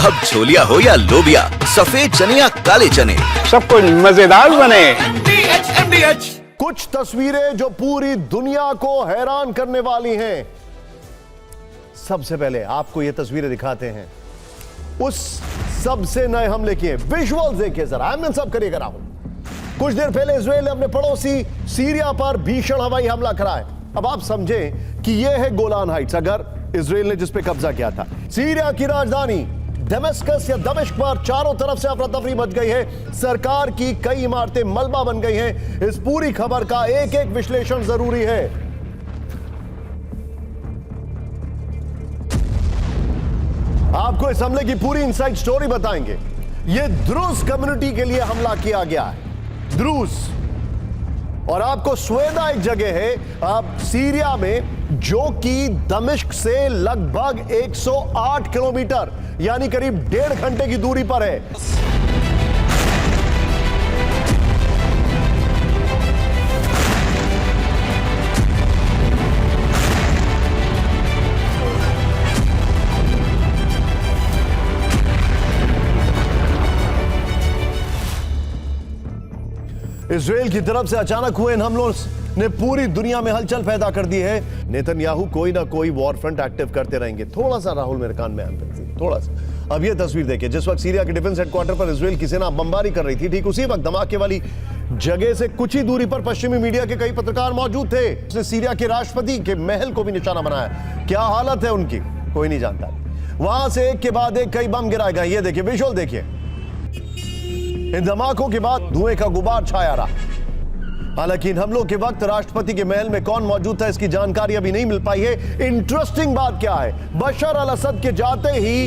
अब छोलिया हो या लोबिया, सफेद चने या काले चने, सब कुछ मजेदार बने। कुछ तस्वीरें जो पूरी दुनिया को हैरान करने वाली हैं। सबसे पहले आपको ये तस्वीरें दिखाते हैं उस सबसे नए हमले की। विजुअल्स देखिए जरा, एमएन सब करिएगा राहुल। कुछ देर पहले इजराइल ने अपने पड़ोसी सीरिया पर भीषण हवाई हमला कराया। अब आप समझें कि यह है गोलान हाइट्स, अगर इजराइल ने जिस पे कब्जा किया था। सीरिया की राजधानी दमिश्क या दमिश्क पर चारों तरफ से अफरा तफरी मच गई है। सरकार की कई इमारतें मलबा बन गई हैं। इस पूरी खबर का एक एक विश्लेषण जरूरी है। आपको इस हमले की पूरी इनसाइड स्टोरी बताएंगे। यह द्रूज कम्युनिटी के लिए हमला किया गया है, द्रूज। और आपको स्वेदा एक जगह है अब सीरिया में, जो कि दमिश्क से लगभग 108 किलोमीटर यानी करीब 1.5 घंटे की दूरी पर है। इजराइल की तरफ से अचानक हुए इन हमलों ने पूरी दुनिया में हलचल पैदा कर दी है। नेतन्याहू कोई ना कोई वॉर फ्रंट एक्टिव करते रहेंगे। थोड़ा सा राहुल मेरे कान में थोड़ा सा। अब ये तस्वीर देखिए, जिस वक्त सीरिया के डिफेंस हेडक्वार्टर पर इजराइल की सेना बमबारी कर रही थी, ठीक उसी वक्त धमाके वाली जगह से कुछ ही दूरी पर पश्चिमी मीडिया के कई पत्रकार मौजूद थे। उसने सीरिया के राष्ट्रपति के महल को भी निशाना बनाया। क्या हालत है उनकी, कोई नहीं जानता। वहां से एक के बाद एक कई बम गिराए गए। ये देखिए, विजुअल देखिए। इन धमाकों के बाद धुएं का गुबार छाया रहा। हालांकि इन हमलों के वक्त राष्ट्रपति के महल में कौन मौजूद था, इसकी जानकारी अभी नहीं मिल पाई है। इंटरेस्टिंग बात क्या है, बशर अल असद के जाते ही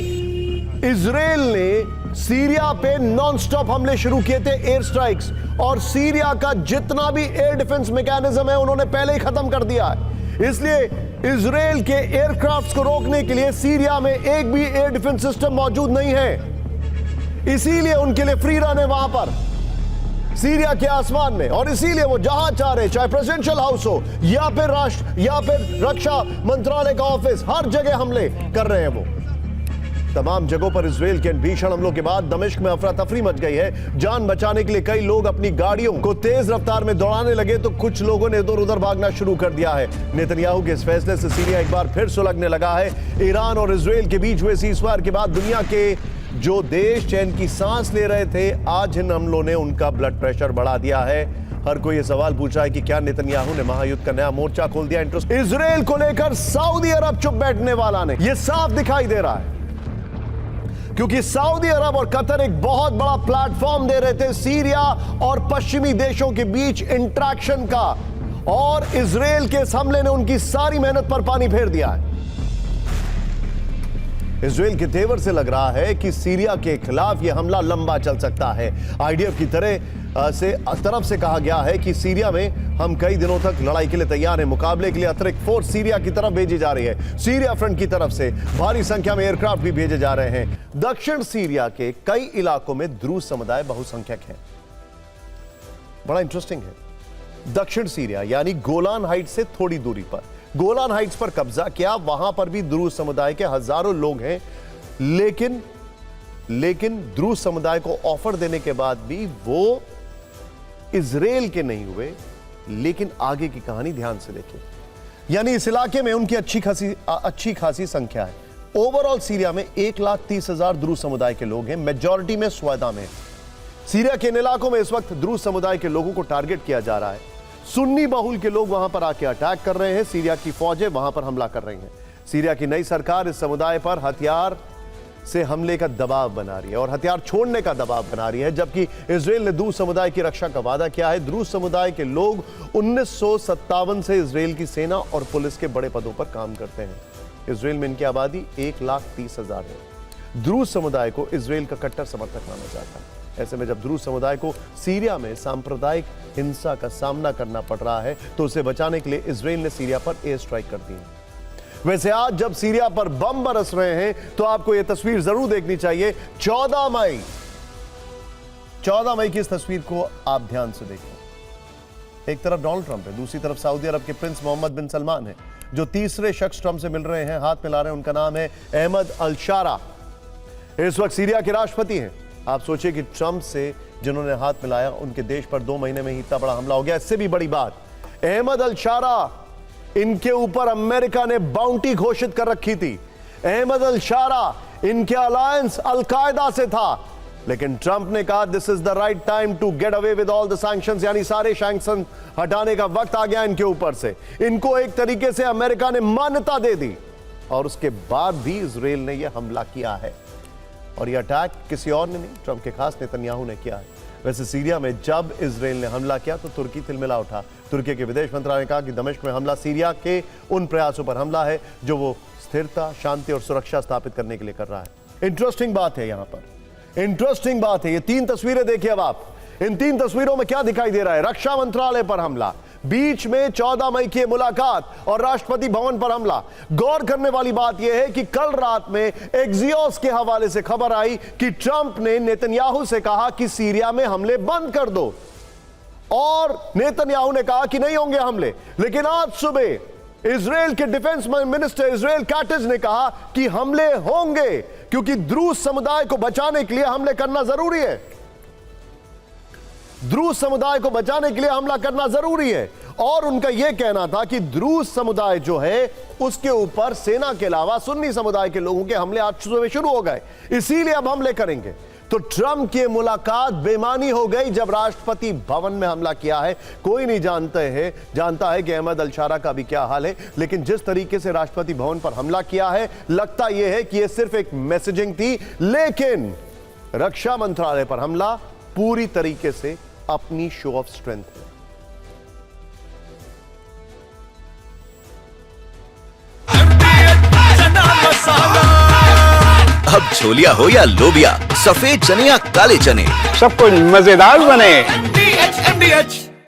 इजराइल ने सीरिया पे नॉनस्टॉप हमले शुरू किए थे, एयर स्ट्राइक्स। और सीरिया का जितना भी एयर डिफेंस मैकेनिज्म है उन्होंने पहले ही खत्म कर दिया है। इसलिए इजराइल के एयरक्राफ्ट को रोकने के लिए सीरिया में एक भी एयर डिफेंस सिस्टम मौजूद नहीं है। इसीलिए उनके लिए फ्री रन है वहां पर सीरिया के आसमान में। और इसीलिए वो जहां चाह रहे, चाहे प्रेसिडेंशियल हाउस हो या फिर राष्ट्र या फिर रक्षा मंत्रालय का ऑफिस, हर जगह हमले कर रहे हैं वो। तमाम जगहों पर इजराइल के भीषण हमलों के बाद दमिश्क में अफरा तफरी मच गई है। जान बचाने के लिए कई लोग अपनी गाड़ियों को तेज रफ्तार में दौड़ाने लगे, तो कुछ लोगों ने इधर उधर भागना शुरू कर दिया है। नेतन्याहू के इस फैसले से सीरिया एक बार फिर सुलगने लगा है। ईरान और इजराइल के बीच हुए सीजफायर के बाद दुनिया के जो देश चैन की सांस ले रहे थे, आज इन हमलों ने उनका ब्लड प्रेशर बढ़ा दिया है। हर कोई ये सवाल पूछ रहा है कि क्या नेतन्याहू ने महायुद्ध का नया मोर्चा खोल दिया। इंटरेस्ट इजराइल को लेकर सऊदी अरब चुप बैठने वाला नहीं, ये साफ दिखाई दे रहा है। क्योंकि सऊदी अरब और कतर एक बहुत बड़ा प्लेटफॉर्म दे रहे थे सीरिया और पश्चिमी देशों के बीच इंटरेक्शन का, और इजराइल के इस हमले ने उनकी सारी मेहनत पर पानी फेर दिया है। इजराइल के तेवर से लग रहा है कि सीरिया के खिलाफ यह हमला लंबा चल सकता है। आईडीएफ की तरफ से कहा गया है कि सीरिया में हम कई दिनों तक लड़ाई के लिए तैयार हैं। मुकाबले के लिए अतिरिक्त फोर्स सीरिया की तरफ भेजी जा रही है। सीरिया फ्रंट की तरफ से भारी संख्या में एयरक्राफ्ट भी भेजे जा रहे हैं। दक्षिण सीरिया के कई इलाकों में द्रूज समुदाय बहुसंख्यक है। बड़ा इंटरेस्टिंग है। दक्षिण सीरिया यानी गोलान हाइट्स से थोड़ी दूरी पर, गोलान हाइट्स पर कब्जा किया। वहां पर भी द्रूज समुदाय के हजारों लोग हैं। लेकिन द्रूज समुदाय को ऑफर देने के बाद भी वो इजराइल के नहीं हुए। लेकिन आगे की कहानी ध्यान से देखिए। यानी इस इलाके में उनकी अच्छी खासी संख्या है। ओवरऑल सीरिया में 1,30,000 द्रूज समुदाय के लोग हैं। मेजॉरिटी में स्वेदा में। सीरिया के इन इलाकों में इस वक्त द्रूज समुदाय के लोगों को टारगेट किया जा रहा है। सुन्नी बहुल के लोग वहां पर आके अटैक कर रहे हैं। सीरिया की फौजें वहां पर हमला कर रही हैं। सीरिया की नई सरकार इस समुदाय पर हथियार से हमले का दबाव बना रही है और हथियार छोड़ने का दबाव बना रही है। जबकि इजराइल ने द्रूज समुदाय की रक्षा का वादा किया है। द्रूज समुदाय के लोग 1957 से इजराइल की सेना और पुलिस के बड़े पदों पर काम करते हैं। इजराइल में इनकी आबादी 1,30,000 है। द्रूज समुदाय को इजराइल का कट्टर समर्थक माना जाता है। ऐसे में जब द्रूज समुदाय को सीरिया में सांप्रदायिक हिंसा का सामना करना पड़ रहा है, तो उसे बचाने के लिए इजराइल ने सीरिया पर एयर स्ट्राइक कर दी है। वैसे आज जब सीरिया पर बम बरस रहे हैं, तो आपको यह तस्वीर जरूर देखनी चाहिए। 14 मई की इस तस्वीर को आप ध्यान से देखें। एक तरफ डोनाल्ड ट्रंप है, दूसरी तरफ सऊदी अरब के प्रिंस मोहम्मद बिन सलमान है। जो तीसरे शख्स ट्रंप से मिल रहे हैं, हाथ मिला रहे हैं, उनका नाम है अहमद अल शारा। इस वक्त सीरिया के राष्ट्रपति हैं। आप सोचिए कि ट्रंप से जिन्होंने हाथ मिलाया उनके देश पर 2 महीने में ही इतना बड़ा हमला हो गया। इससे भी बड़ी बात, अहमद अल शारा, इनके ऊपर अमेरिका ने बाउंटी घोषित कर रखी थी। अहमद अल शारा, इनके अलायंस अलकायदा से था, लेकिन ट्रंप ने कहा this is the right time to get away with all the sanctions, यानी सारे सैंक्शन हटाने का वक्त आ गया इनके ऊपर से। इनको एक तरीके से अमेरिका ने मान्यता दे दी और उसके बाद भी इजराइल ने यह हमला किया है। और यह अटैक किसी और ने नहीं, ट्रंप के खास नेतन्याहू ने किया है। वैसे सीरिया में जब इजराइल ने हमला किया तो तुर्की तिलमिला उठा। तुर्की के विदेश मंत्रालय ने कहा कि दमिश्क में हमला सीरिया के उन प्रयासों पर हमला है जो वो स्थिरता, शांति और सुरक्षा स्थापित करने के लिए कर रहा है। इंटरेस्टिंग बात है यहां पर, इंटरेस्टिंग बात है। ये 3 तस्वीरें देखिए अब आप। इन 3 तस्वीरों में क्या दिखाई दे रहा है? रक्षा मंत्रालय पर हमला, बीच में 14 मई की मुलाकात और राष्ट्रपति भवन पर हमला। गौर करने वाली बात यह है कि कल रात में एक्सियोस के हवाले से खबर आई कि ट्रंप ने नेतन्याहू से कहा कि सीरिया में हमले बंद कर दो, और नेतन्याहू ने कहा कि नहीं होंगे हमले। लेकिन आज सुबह इजराइल के डिफेंस मिनिस्टर इजराइल कैटिस ने कहा कि हमले होंगे, क्योंकि द्रूज समुदाय को बचाने के लिए हमले करना जरूरी है। द्रूज समुदाय को बचाने के लिए हमला करना जरूरी है। और उनका यह कहना था कि द्रूज समुदाय जो है उसके ऊपर सेना के अलावा सुन्नी समुदाय के लोगों के हमले आज सुबह शुरू हो गए, इसीलिए अब हमले करेंगे। तो ट्रंप की मुलाकात बेमानी हो गई जब राष्ट्रपति भवन में हमला किया है। कोई नहीं जानता है कि अहमद अल शारा का भी क्या हाल है, लेकिन जिस तरीके से राष्ट्रपति भवन पर हमला किया है, लगता यह है कि यह सिर्फ एक मैसेजिंग थी। लेकिन रक्षा मंत्रालय पर हमला पूरी तरीके से अपनी शो ऑफ स्ट्रेंथ है। अब छोलिया हो या लोबिया, सफेद चने या काले चने, सब कुछ मजेदार बने। MDH